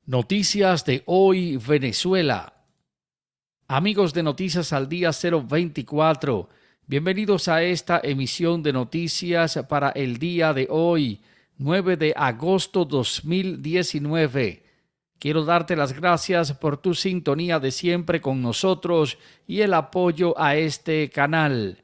Noticias de hoy, Venezuela. Amigos de Noticias al Día 024, bienvenidos a esta emisión de noticias para el día de hoy, 9 de agosto 2019. Quiero darte las gracias por tu sintonía de siempre con nosotros y el apoyo a este canal.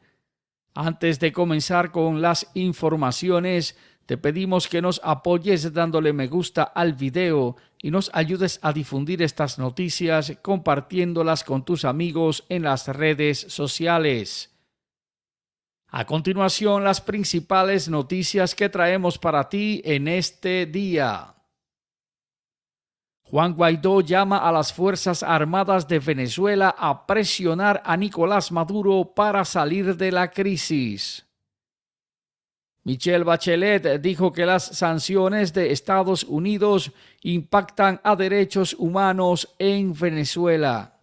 Antes de comenzar con las informaciones, te pedimos que nos apoyes dándole me gusta al video y nos ayudes a difundir estas noticias compartiéndolas con tus amigos en las redes sociales. A continuación, las principales noticias que traemos para ti en este día. Juan Guaidó llama a las Fuerzas Armadas de Venezuela a presionar a Nicolás Maduro para salir de la crisis. Michelle Bachelet dijo que las sanciones de Estados Unidos impactan a derechos humanos en Venezuela.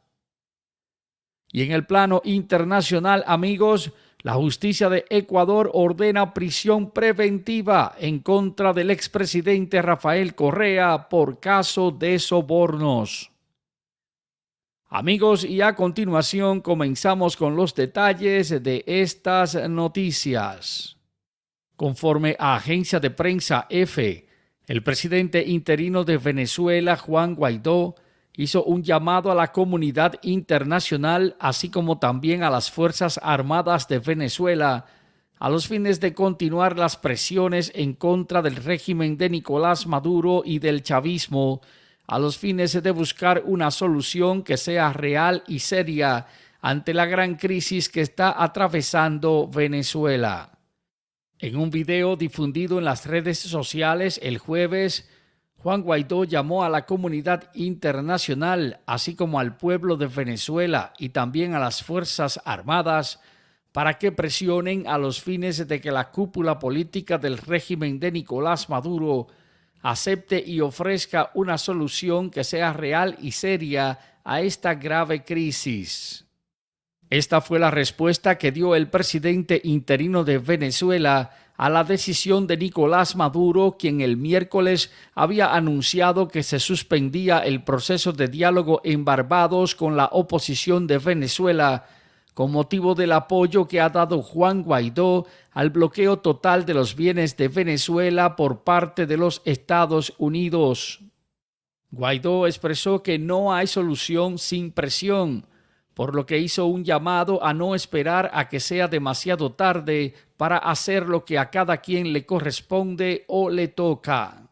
Y en el plano internacional, amigos, la justicia de Ecuador ordena prisión preventiva en contra del expresidente Rafael Correa por caso de sobornos. Amigos, y a continuación comenzamos con los detalles de estas noticias. Conforme a agencia de prensa EFE, el presidente interino de Venezuela, Juan Guaidó, hizo un llamado a la comunidad internacional, así como también a las Fuerzas Armadas de Venezuela, a los fines de continuar las presiones en contra del régimen de Nicolás Maduro y del chavismo, a los fines de buscar una solución que sea real y seria ante la gran crisis que está atravesando Venezuela. En un video difundido en las redes sociales el jueves, Juan Guaidó llamó a la comunidad internacional, así como al pueblo de Venezuela y también a las Fuerzas Armadas, para que presionen a los fines de que la cúpula política del régimen de Nicolás Maduro acepte y ofrezca una solución que sea real y seria a esta grave crisis. Esta fue la respuesta que dio el presidente interino de Venezuela a la decisión de Nicolás Maduro, quien el miércoles había anunciado que se suspendía el proceso de diálogo en Barbados con la oposición de Venezuela, con motivo del apoyo que ha dado Juan Guaidó al bloqueo total de los bienes de Venezuela por parte de los Estados Unidos. Guaidó expresó que no hay solución sin presión, por lo que hizo un llamado a no esperar a que sea demasiado tarde para hacer lo que a cada quien le corresponde o le toca.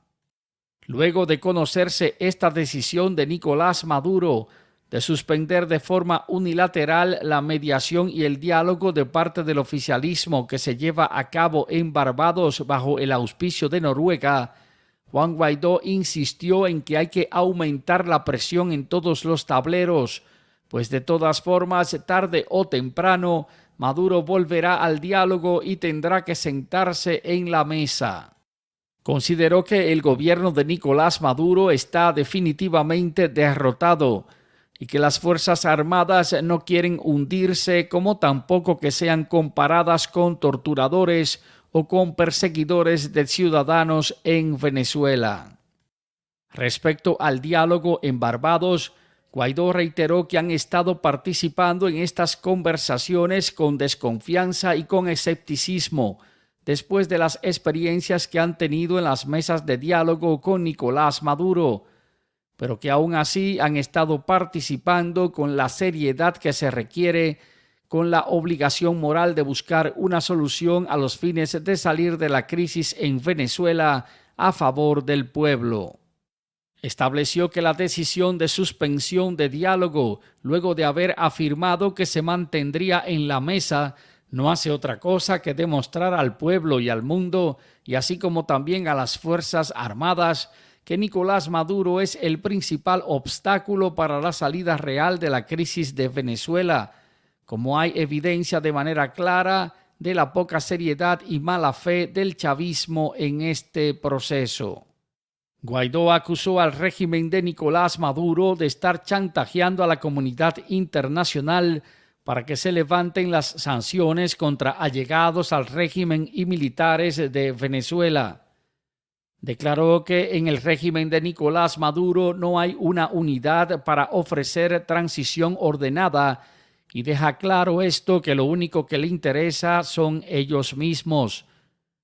Luego de conocerse esta decisión de Nicolás Maduro de suspender de forma unilateral la mediación y el diálogo de parte del oficialismo que se lleva a cabo en Barbados bajo el auspicio de Noruega, Juan Guaidó insistió en que hay que aumentar la presión en todos los tableros, pues de todas formas, tarde o temprano, Maduro volverá al diálogo y tendrá que sentarse en la mesa. Consideró que el gobierno de Nicolás Maduro está definitivamente derrotado y que las Fuerzas Armadas no quieren hundirse, como tampoco que sean comparadas con torturadores o con perseguidores de ciudadanos en Venezuela. Respecto al diálogo en Barbados, Guaidó reiteró que han estado participando en estas conversaciones con desconfianza y con escepticismo, después de las experiencias que han tenido en las mesas de diálogo con Nicolás Maduro, pero que aún así han estado participando con la seriedad que se requiere, con la obligación moral de buscar una solución a los fines de salir de la crisis en Venezuela a favor del pueblo. Estableció que la decisión de suspensión de diálogo, luego de haber afirmado que se mantendría en la mesa, no hace otra cosa que demostrar al pueblo y al mundo, y así como también a las Fuerzas Armadas, que Nicolás Maduro es el principal obstáculo para la salida real de la crisis de Venezuela, como hay evidencia de manera clara de la poca seriedad y mala fe del chavismo en este proceso. Guaidó acusó al régimen de Nicolás Maduro de estar chantajeando a la comunidad internacional para que se levanten las sanciones contra allegados al régimen y militares de Venezuela. Declaró que en el régimen de Nicolás Maduro no hay una unidad para ofrecer transición ordenada y deja claro esto que lo único que le interesa son ellos mismos,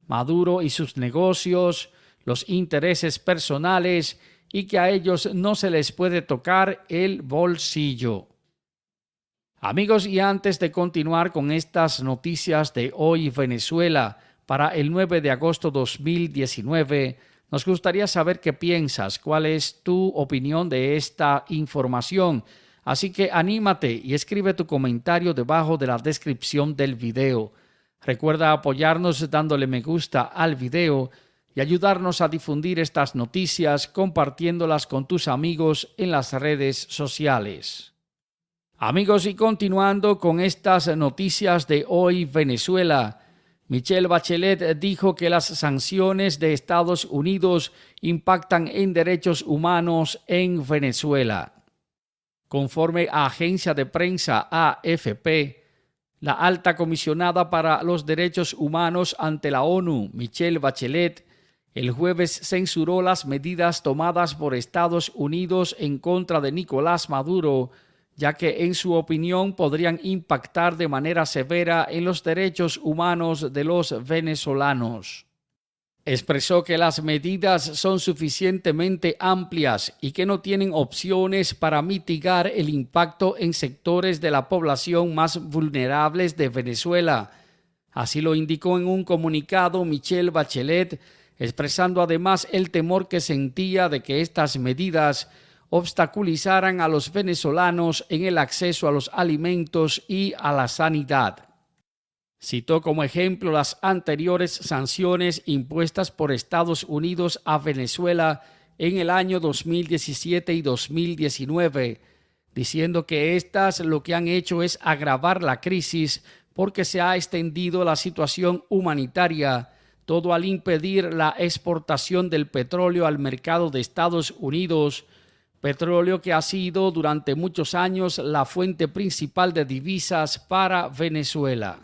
Maduro y sus negocios, los intereses personales y que a ellos no se les puede tocar el bolsillo. Amigos, y antes de continuar con estas noticias de hoy Venezuela para el 9 de agosto 2019, nos gustaría saber qué piensas, cuál es tu opinión de esta información. Así que anímate y escribe tu comentario debajo de la descripción del video. Recuerda apoyarnos dándole me gusta al video y ayudarnos a difundir estas noticias compartiéndolas con tus amigos en las redes sociales. Amigos, y continuando con estas noticias de hoy Venezuela, Michelle Bachelet dijo que las sanciones de Estados Unidos impactan en derechos humanos en Venezuela. Conforme a agencia de prensa AFP, la alta comisionada para los derechos humanos ante la ONU, Michelle Bachelet, el jueves censuró las medidas tomadas por Estados Unidos en contra de Nicolás Maduro, ya que en su opinión podrían impactar de manera severa en los derechos humanos de los venezolanos. Expresó que las medidas son suficientemente amplias y que no tienen opciones para mitigar el impacto en sectores de la población más vulnerables de Venezuela. Así lo indicó en un comunicado Michelle Bachelet, expresando además el temor que sentía de que estas medidas obstaculizaran a los venezolanos en el acceso a los alimentos y a la sanidad. Citó como ejemplo las anteriores sanciones impuestas por Estados Unidos a Venezuela en el año 2017 y 2019, diciendo que estas lo que han hecho es agravar la crisis porque se ha extendido la situación humanitaria, todo al impedir la exportación del petróleo al mercado de Estados Unidos, petróleo que ha sido durante muchos años la fuente principal de divisas para Venezuela.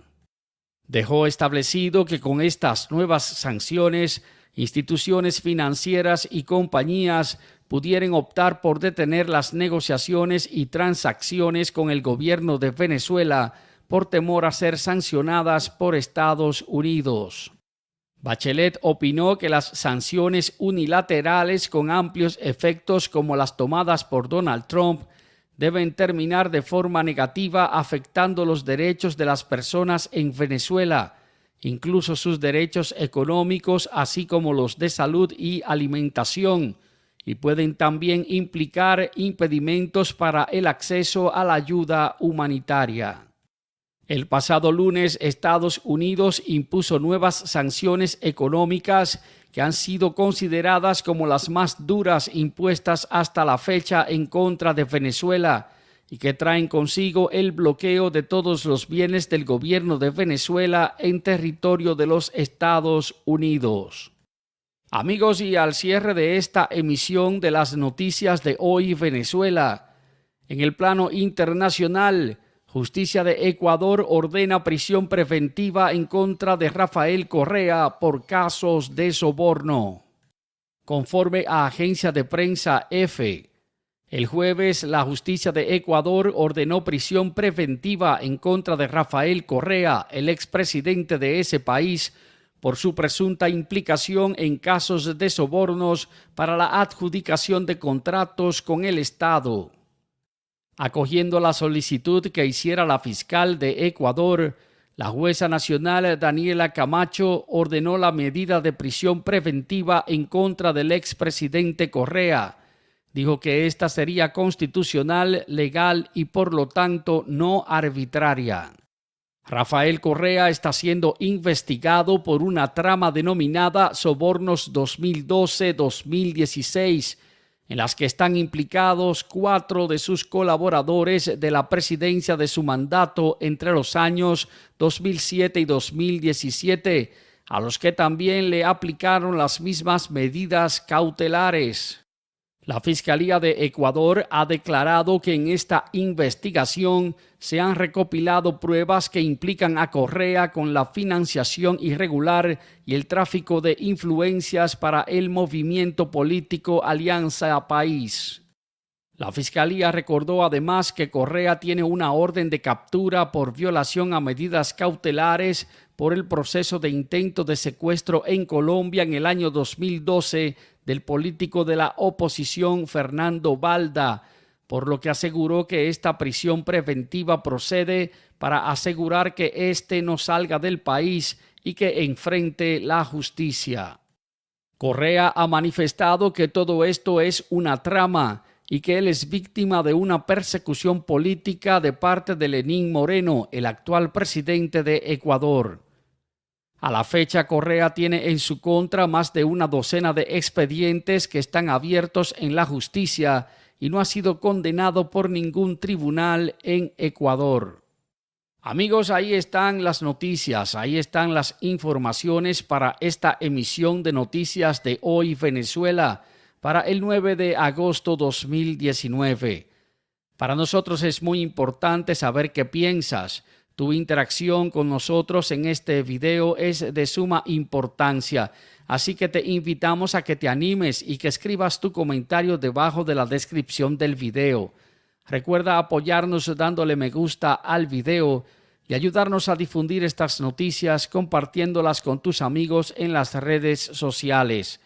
Dejó establecido que con estas nuevas sanciones, instituciones financieras y compañías pudieran optar por detener las negociaciones y transacciones con el gobierno de Venezuela por temor a ser sancionadas por Estados Unidos. Bachelet opinó que las sanciones unilaterales con amplios efectos como las tomadas por Donald Trump deben terminar de forma negativa afectando los derechos de las personas en Venezuela, incluso sus derechos económicos así como los de salud y alimentación, y pueden también implicar impedimentos para el acceso a la ayuda humanitaria. El pasado lunes, Estados Unidos impuso nuevas sanciones económicas que han sido consideradas como las más duras impuestas hasta la fecha en contra de Venezuela y que traen consigo el bloqueo de todos los bienes del gobierno de Venezuela en territorio de los Estados Unidos. Amigos, y al cierre de esta emisión de las noticias de hoy Venezuela, en el plano internacional, Justicia de Ecuador ordena prisión preventiva en contra de Rafael Correa por casos de soborno. Conforme a agencia de prensa EFE, el jueves la Justicia de Ecuador ordenó prisión preventiva en contra de Rafael Correa, el expresidente de ese país, por su presunta implicación en casos de sobornos para la adjudicación de contratos con el Estado. Acogiendo la solicitud que hiciera la fiscal de Ecuador, la jueza nacional Daniela Camacho ordenó la medida de prisión preventiva en contra del expresidente Correa. Dijo que esta sería constitucional, legal y por lo tanto no arbitraria. Rafael Correa está siendo investigado por una trama denominada Sobornos 2012-2016, en las que están implicados 4 de sus colaboradores de la presidencia de su mandato entre los años 2007 y 2017, a los que también le aplicaron las mismas medidas cautelares. La Fiscalía de Ecuador ha declarado que en esta investigación se han recopilado pruebas que implican a Correa con la financiación irregular y el tráfico de influencias para el movimiento político Alianza País. La Fiscalía recordó además que Correa tiene una orden de captura por violación a medidas cautelares por el proceso de intento de secuestro en Colombia en el año 2012 del político de la oposición Fernando Balda, por lo que aseguró que esta prisión preventiva procede para asegurar que éste no salga del país y que enfrente la justicia. Correa ha manifestado que todo esto es una trama y que él es víctima de una persecución política de parte de Lenín Moreno, el actual presidente de Ecuador. A la fecha, Correa tiene en su contra más de una docena de expedientes que están abiertos en la justicia y no ha sido condenado por ningún tribunal en Ecuador. Amigos, ahí están las noticias, ahí están las informaciones para esta emisión de Noticias de Hoy Venezuela para el 9 de agosto 2019. Para nosotros es muy importante saber qué piensas. Tu interacción con nosotros en este video es de suma importancia, así que te invitamos a que te animes y que escribas tu comentario debajo de la descripción del video. Recuerda apoyarnos dándole me gusta al video y ayudarnos a difundir estas noticias compartiéndolas con tus amigos en las redes sociales.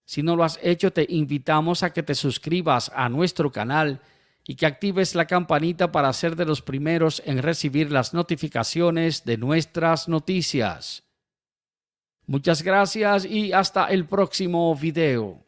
Si no lo has hecho, te invitamos a que te suscribas a nuestro canal y que actives la campanita para ser de los primeros en recibir las notificaciones de nuestras noticias. Muchas gracias y hasta el próximo video.